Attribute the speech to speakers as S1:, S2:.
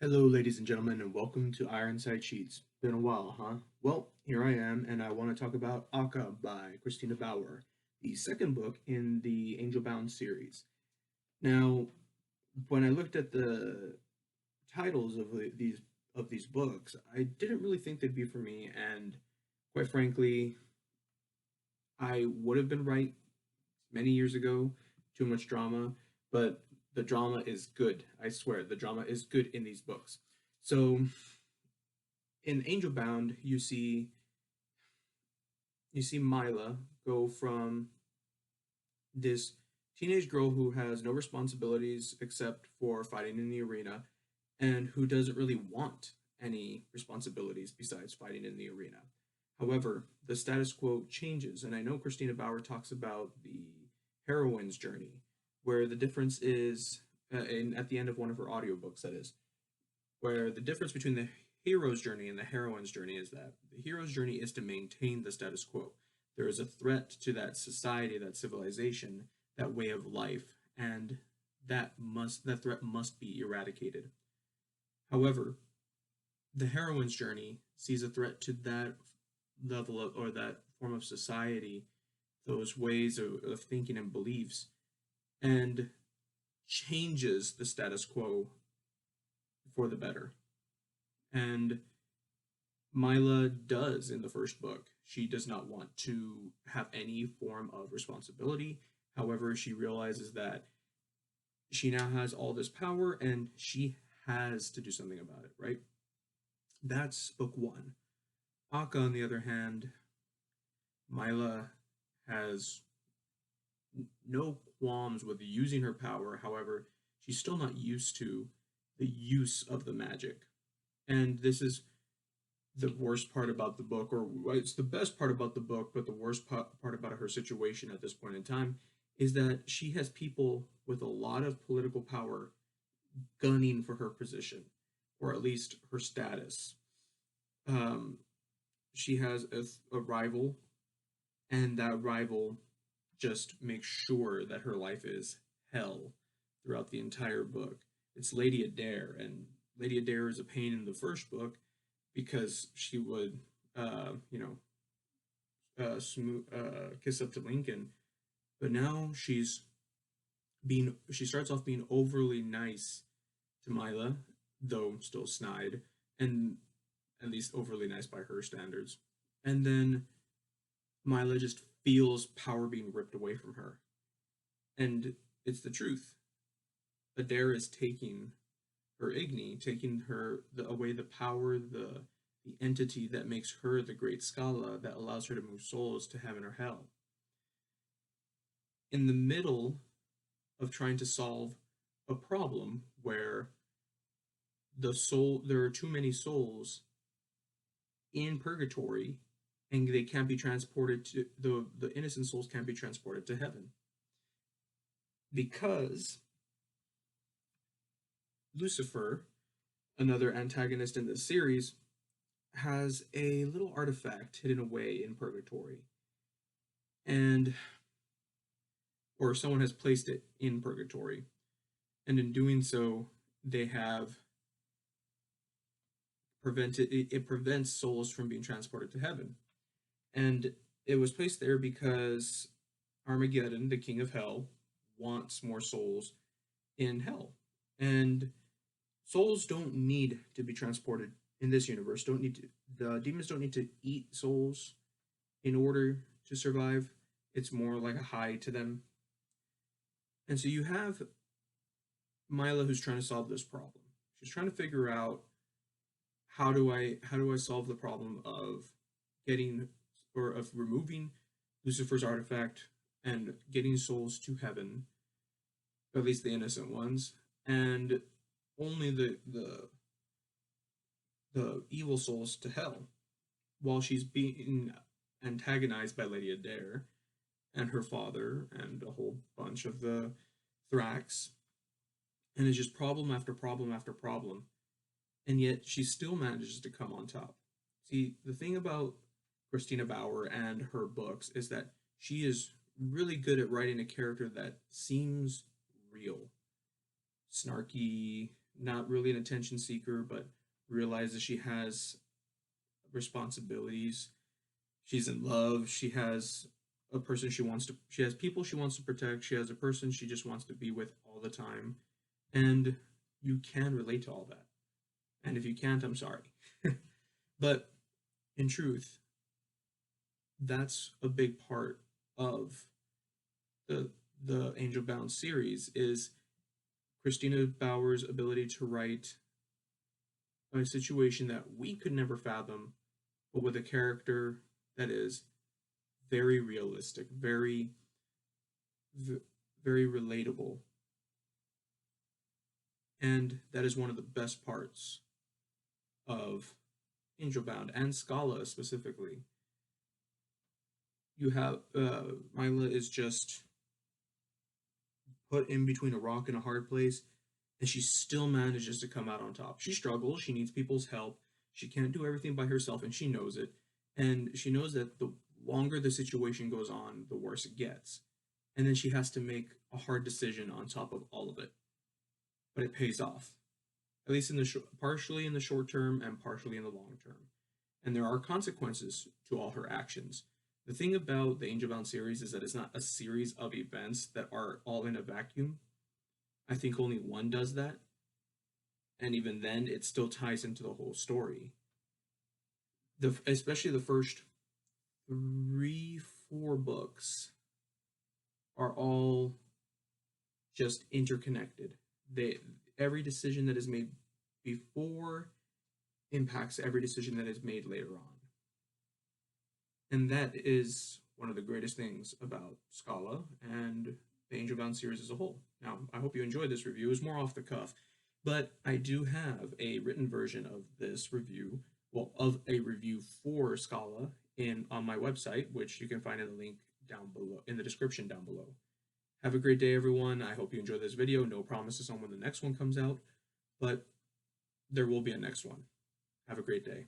S1: Hello, ladies and gentlemen, and welcome to Ironside Sheets. Been a while, huh? Well, here I am, and I want to talk about Akka by Christina Bauer, the second book in the Angelbound series. Now, when I looked at the titles of these books, I didn't really think they'd be for me, and quite frankly, I would have been right many years ago. Too much drama, but the drama is good. I swear, the drama is good in these books. So in Angelbound, you see Mila go from this teenage girl who has no responsibilities except for fighting in the arena and who doesn't really want any responsibilities besides fighting in the arena. However, the status quo changes, and I know Christina Bauer talks about the heroine's journey, where the difference is, at the end of one of her audiobooks, that is, where the difference between the hero's journey and the heroine's journey is that the hero's journey is to maintain the status quo. There is a threat to that society, that civilization, that way of life, and that threat must be eradicated. However, the heroine's journey sees a threat to that level of, or that form of society, those ways of thinking and beliefs, and changes the status quo for the better. And Mila does in the first book. She does not want to have any form of responsibility. However, she realizes that she now has all this power and she has to do something about it, right? That's book one. Akka, on the other hand, Mila has no qualms with using her power. However, she's still not used to the use of the magic. And this is the worst part about the book, or it's the best part about the book, but the worst part about her situation at this point in time is that she has people with a lot of political power gunning for her position, or at least her status. Um, she has a rival, and that rival just makes sure that her life is hell throughout the entire book. It's Lady Adair, and Lady Adair is a pain in the first book because she would, you know, kiss up to Lincoln, but now she starts off being overly nice to Mila, though still snide, and at least overly nice by her standards. And then Mila just feels power being ripped away from her. And it's the truth. Adair is taking her Igni, taking away the power, the entity that makes her the great Scala that allows her to move souls to heaven or hell. In the middle of trying to solve a problem where there are too many souls in purgatory and they can't be transported to the innocent souls can't be transported to heaven because Lucifer, another antagonist in this series, has a little artifact hidden away in purgatory, and or someone has placed it in purgatory, and in doing so, they have it prevents souls from being transported to heaven, and it was placed there because Armageddon, the king of hell, wants more souls in hell, and souls don't need to be transported in this universe. Don't need to. The demons don't need to eat souls in order to survive. It's more like a high to them. And so you have Mila who's trying to solve this problem. She's trying to figure out how do I solve the problem of getting or of removing Lucifer's artifact and getting souls to heaven, at least the innocent ones, and only the evil souls to hell, while she's being antagonized by Lady Adair and her father and a whole bunch of the Thrax, and it's just problem after problem after problem, and yet she still manages to come on top. See, the thing about Christina Bauer and her books is that she is really good at writing a character that seems real, snarky, not really an attention seeker, but realizes she has responsibilities. She's in love. She has a person she has people she wants to protect. She has a person she just wants to be with all the time. And you can relate to all that. And if you can't, I'm sorry. But in truth, that's a big part of the the Angelbound series is Christina Bauer's ability to write a situation that we could never fathom, but with a character that is very realistic, very relatable, and that is one of the best parts of Angelbound and Scala specifically. You have Mila is just put in between a rock and a hard place, and she still manages to come out on top. She struggles, she needs people's help, she can't do everything by herself, and she knows it. And she knows that the longer the situation goes on, the worse it gets. And then she has to make a hard decision on top of all of it. But it pays off, at least in the partially in the short term and partially in the long term. And there are consequences to all her actions. The thing about the Angelbound series is that it's not a series of events that are all in a vacuum. I think only one does that. And even then, it still ties into the whole story. Especially the first 3, 4 books are all just interconnected. Every decision that is made before impacts every decision that is made later on. And that is one of the greatest things about Scala and the Angelbound series as a whole. Now, I hope you enjoyed this review. It was more off the cuff, but I do have a written version of this review, of a review for Scala on my website, which you can find in the link down below, in the description down below. Have a great day, everyone. I hope you enjoyed this video. No promises on when the next one comes out, but there will be a next one. Have a great day.